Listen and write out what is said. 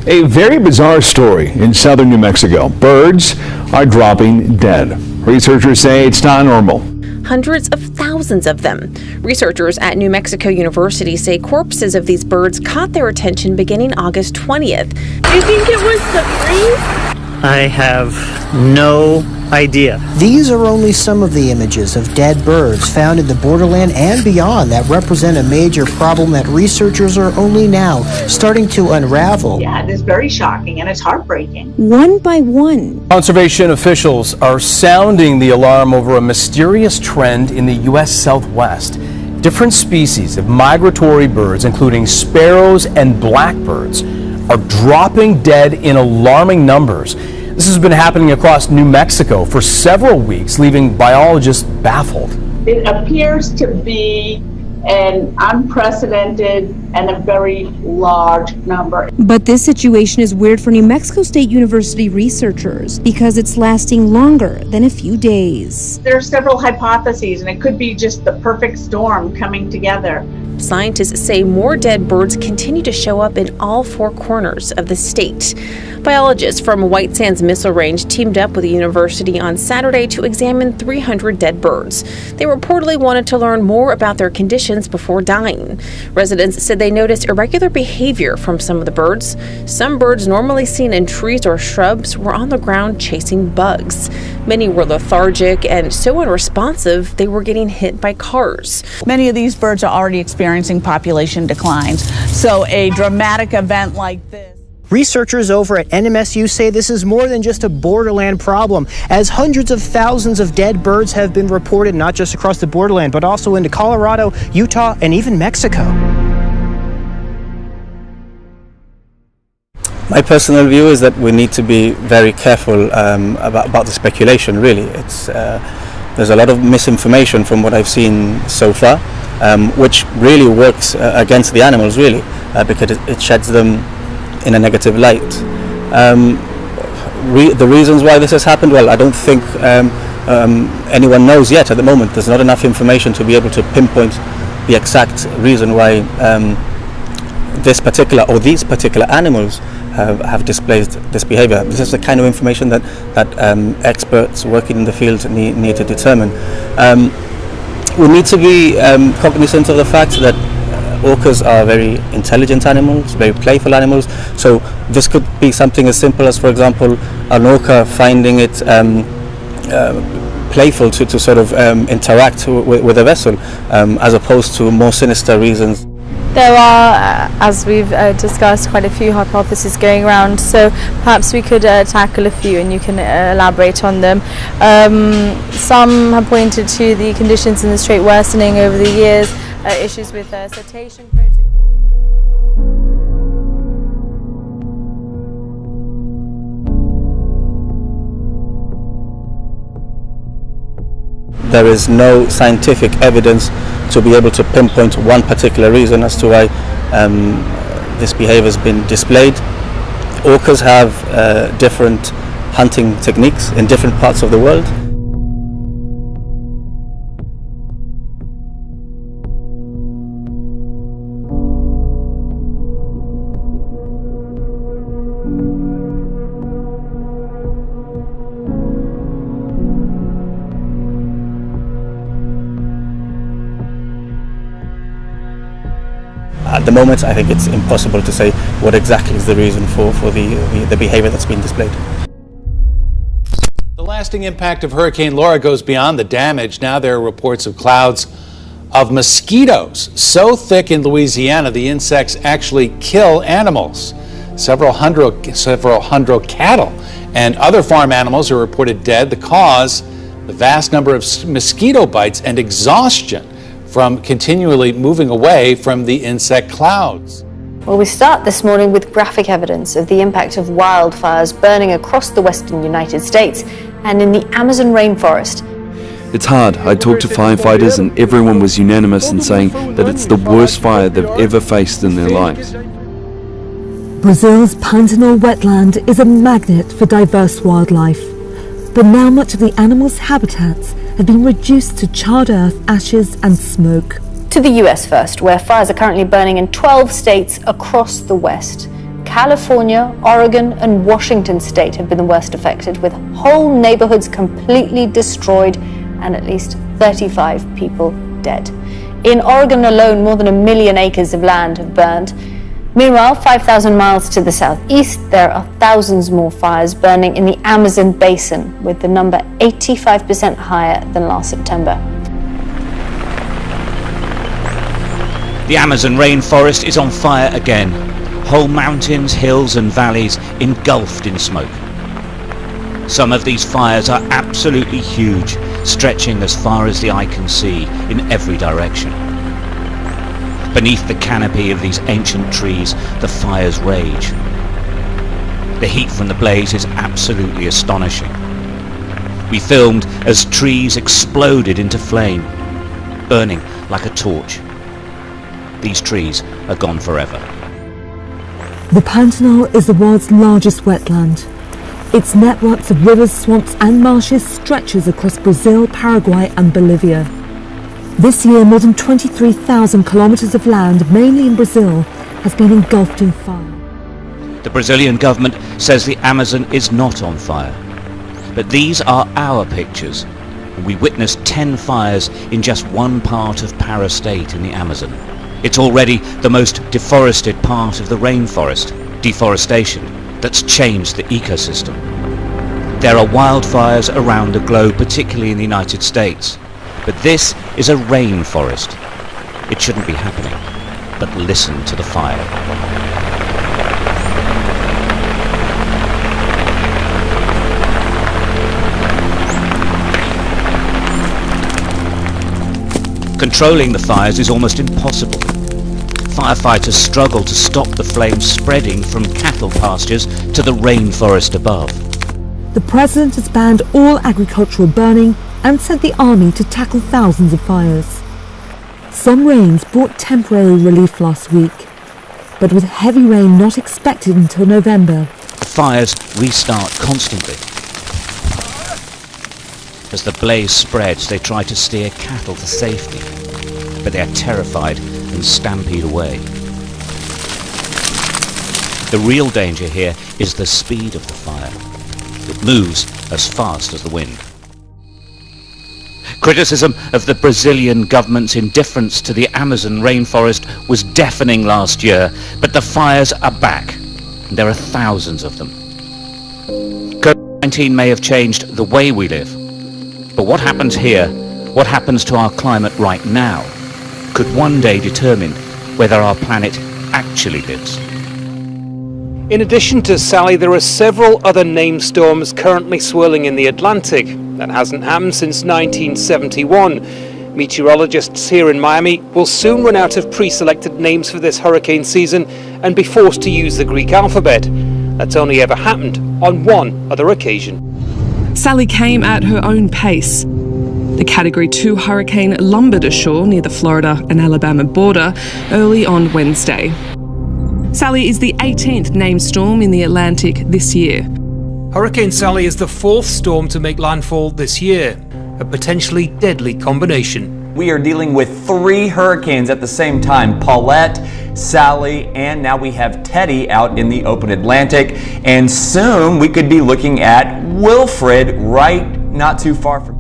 A very bizarre story in southern New Mexico. Birds are dropping dead. Researchers say it's not normal. Hundreds of thousands of them. Researchers at New Mexico University say corpses of these birds caught their attention beginning August 20th. Do you think it was the freeze? I have no idea. These are only some of the images of dead birds found in the borderland and beyond that represent a major problem that researchers are only now starting to unravel. Yeah, it is very shocking and it's heartbreaking. One by one. Conservation officials are sounding the alarm over a mysterious trend in the U.S. Southwest. Different species of migratory birds, including sparrows and blackbirds, are dropping dead in alarming numbers. This has been happening across New Mexico for several weeks, leaving biologists baffled. It appears to be an unprecedented and a very large number. But this situation is weird for New Mexico State University researchers because it's lasting longer than a few days. There are several hypotheses, and it could be just the perfect storm coming together. Scientists say more dead birds continue to show up in all four corners of the state. Biologists from White Sands Missile Range teamed up with the university on Saturday to examine 300 dead birds. They reportedly wanted to learn more about their conditions before dying. Residents said they noticed irregular behavior from some of the birds. Some birds normally seen in trees or shrubs were on the ground chasing bugs. Many were lethargic and so unresponsive they were getting hit by cars. Many of these birds are already experiencing population declines, so a dramatic event like this. Researchers over at NMSU say this is more than just a borderland problem, as hundreds of thousands of dead birds have been reported not just across the borderland, but also into Colorado, Utah, and even Mexico. My personal view is that we need to be very careful about the speculation, really. There's a lot of misinformation from what I've seen so far, which really works against the animals, really, because it sheds them in a negative light. The reasons why this has happened, well, I don't think anyone knows yet at the moment. There's not enough information to be able to pinpoint the exact reason why these particular animals have displayed this behavior. This is the kind of information that experts working in the field need to determine. We need to be cognizant of the fact that orcas are very intelligent animals, very playful animals, so this could be something as simple as, for example, an orca finding it playful to sort of interact with a vessel, as opposed to more sinister reasons. There are, as we've discussed, quite a few hypotheses going around, so perhaps we could tackle a few and you can elaborate on them. Some have pointed to the conditions in the strait worsening over the years, issues with cetacean protocol. There is no scientific evidence to be able to pinpoint one particular reason as to why this behavior has been displayed. Orcas have different hunting techniques in different parts of the world. At the moment, I think it's impossible to say what exactly is the reason for the behavior that's been displayed. The lasting impact of Hurricane Laura goes beyond the damage. Now there are reports of clouds of mosquitoes so thick in Louisiana the insects actually kill animals. Several hundred cattle and other farm animals are reported dead. The cause, the vast number of mosquito bites and exhaustion from continually moving away from the insect clouds. Well, we start this morning with graphic evidence of the impact of wildfires burning across the western United States and in the Amazon rainforest. It's hard. I talked to firefighters and everyone was unanimous in saying that it's the worst fire they've ever faced in their lives. Brazil's Pantanal wetland is a magnet for diverse wildlife, but now much of the animals' habitats have been reduced to charred earth, ashes and smoke. To the US first, where fires are currently burning in 12 states across the West. California, Oregon, and Washington state have been the worst affected, with whole neighborhoods completely destroyed and at least 35 people dead. In Oregon alone, more than 1 million acres of land have burned. Meanwhile, 5,000 miles to the southeast, there are thousands more fires burning in the Amazon basin, with the number 85% higher than last September. The Amazon rainforest is on fire again. Whole mountains, hills and valleys engulfed in smoke. Some of these fires are absolutely huge, stretching as far as the eye can see in every direction. Beneath the canopy of these ancient trees, the fires rage. The heat from the blaze is absolutely astonishing. We filmed as trees exploded into flame, burning like a torch. These trees are gone forever. The Pantanal is the world's largest wetland. Its networks of rivers, swamps and marshes stretches across Brazil, Paraguay and Bolivia. This year, more than 23,000 kilometers of land, mainly in Brazil, has been engulfed in fire. The Brazilian government says the Amazon is not on fire. But these are our pictures. We witnessed 10 fires in just one part of Para state in the Amazon. It's already the most deforested part of the rainforest, deforestation, that's changed the ecosystem. There are wildfires around the globe, particularly in the United States. But this is a rainforest. It shouldn't be happening. But listen to the fire. Controlling the fires is almost impossible. Firefighters struggle to stop the flames spreading from cattle pastures to the rainforest above. The president has banned all agricultural burning and sent the army to tackle thousands of fires. Some rains brought temporary relief last week, but with heavy rain not expected until November. The fires restart constantly. As the blaze spreads, they try to steer cattle to safety, but they are terrified and stampede away. The real danger here is the speed of the fire. It moves as fast as the wind. Criticism of the Brazilian government's indifference to the Amazon rainforest was deafening last year, but the fires are back, and there are thousands of them. COVID-19 may have changed the way we live, but what happens here, what happens to our climate right now, could one day determine whether our planet actually lives. In addition to Sally, there are several other named storms currently swirling in the Atlantic. That hasn't happened since 1971. Meteorologists here in Miami will soon run out of pre-selected names for this hurricane season and be forced to use the Greek alphabet. That's only ever happened on one other occasion. Sally came at her own pace. The Category 2 hurricane lumbered ashore near the Florida and Alabama border early on Wednesday. Sally is the 18th named storm in the Atlantic this year. Hurricane Sally is the fourth storm to make landfall this year, a potentially deadly combination. We are dealing with 3 hurricanes at the same time: Paulette, Sally, and now we have Teddy out in the open Atlantic. And soon we could be looking at Wilfred right not too far from